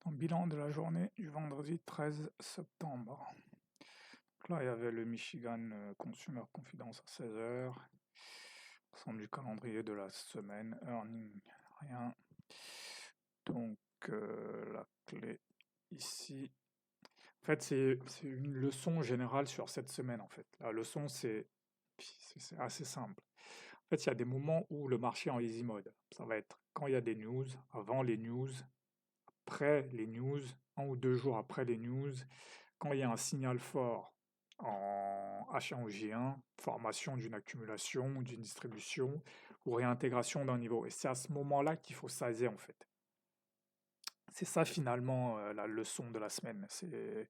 Dans le bilan de la journée du vendredi 13 septembre. Donc là, il y avait le Michigan Consumer Confidence à 16 h. Ensemble du calendrier de la semaine, earning, rien. Donc la clé ici. En fait, c'est une leçon générale sur cette semaine, en fait. La leçon, c'est assez simple. En fait, il y a des moments où le marché est en easy mode. Ça va être quand il y a des news, avant les news, après les news, 1 ou 2 jours après les news, quand il y a un signal fort en H1 ou J1, formation d'une accumulation ou d'une distribution ou réintégration d'un niveau. Et c'est à ce moment-là qu'il faut saisir en fait. C'est ça finalement la leçon de la semaine. C'est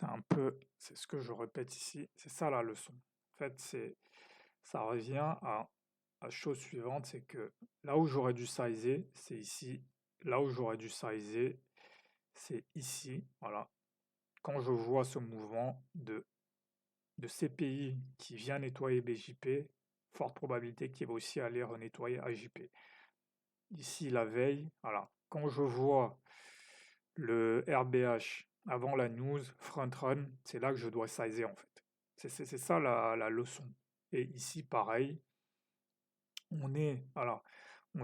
un peu, c'est ce que je répète ici, c'est ça la leçon. En fait, ça revient à la chose suivante, c'est que là où j'aurais dû sizer, c'est ici. Là où j'aurais dû sizer, c'est ici. Voilà. Quand je vois ce mouvement de CPI qui vient nettoyer BJP, forte probabilité qu'il va aussi aller renettoyer AJP. Ici, la veille, voilà. Quand je vois le RBH avant la news, front run, c'est là que je dois sizer en fait. C'est ça la leçon. Et ici, pareil, on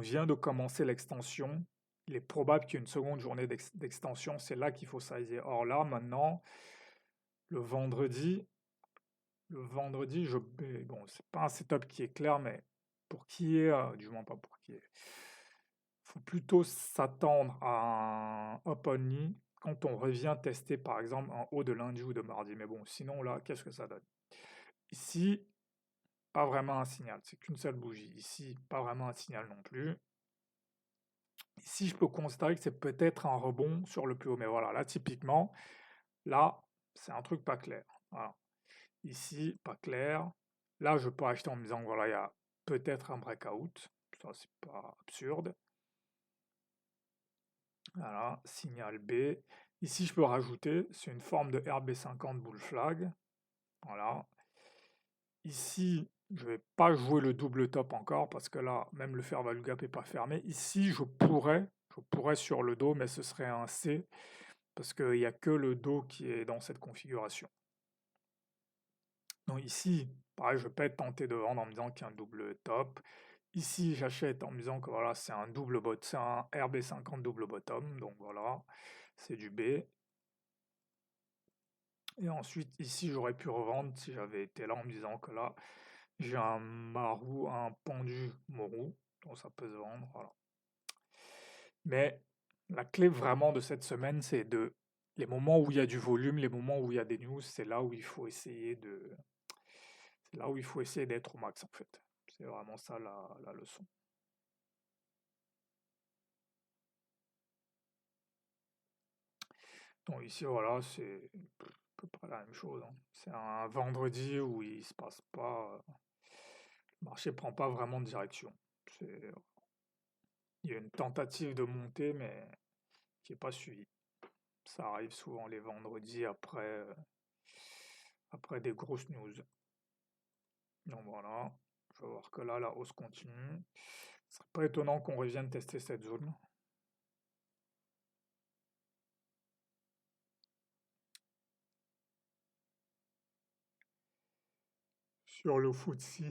vient de commencer l'extension. Il est probable qu'il y ait une seconde journée d'extension. C'est là qu'il faut sizer. Or là, maintenant, le vendredi, bon, c'est pas un setup qui est clair, mais pour qui est, du moins pas pour qui est, faut plutôt s'attendre à un up only quand on revient tester par exemple un haut de lundi ou de mardi. Mais bon, sinon là, qu'est-ce que ça donne? Ici, pas vraiment un signal, c'est qu'une seule bougie. Ici, pas vraiment un signal non plus. Ici, je peux considérer que c'est peut-être un rebond sur le plus haut, mais voilà, là typiquement, là, c'est un truc pas clair. Voilà. Ici, pas clair. Là, je peux acheter en me disant que voilà, il y a peut-être un breakout. Ça, c'est pas absurde. Voilà, signal B. Ici, je peux rajouter, c'est une forme de RB50 bull flag. Voilà. Ici, je ne vais pas jouer le double top encore parce que là, même le fair value gap n'est pas fermé. Ici, je pourrais sur le dos, mais ce serait un C parce qu'il n'y a que le dos qui est dans cette configuration. Donc ici, pareil, je vais pas être tenté de vendre en me disant qu'il y a un double top. Ici, j'achète en me disant que voilà, c'est un double bot, c'est un RB50 double bottom, donc voilà, c'est du B. Et ensuite, ici, j'aurais pu revendre si j'avais été là en me disant que là, j'ai un marou, un pendu morou, donc ça peut se vendre, voilà. Mais la clé vraiment de cette semaine, c'est les moments où il y a du volume, les moments où il y a des news, c'est là où il faut essayer d'être au max en fait. C'est vraiment ça la leçon. Donc ici, voilà, c'est à peu près la même chose, hein. C'est un vendredi où il se passe pas, le marché prend pas vraiment de direction. Il y a une tentative de montée, mais qui n'est pas suivie. Ça arrive souvent les vendredis après des grosses news. Donc voilà, je vais voir que là, la hausse continue. Ce serait pas étonnant qu'on revienne tester cette zone. Sur le FTSE,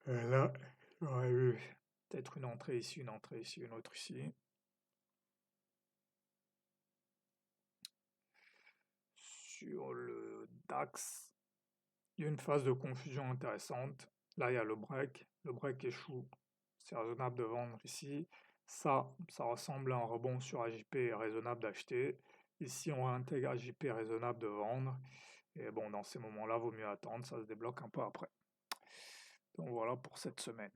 là, j'aurais eu peut-être une entrée ici, une entrée ici, une autre ici. Sur le DAX, il y a une phase de confusion intéressante. Là, il y a le break échoue, c'est raisonnable de vendre ici. Ça ressemble à un rebond sur AJP raisonnable d'acheter. Ici, on réintègre AJP raisonnable de vendre. Et bon, dans ces moments-là, vaut mieux attendre, ça se débloque un peu après. Donc voilà pour cette semaine.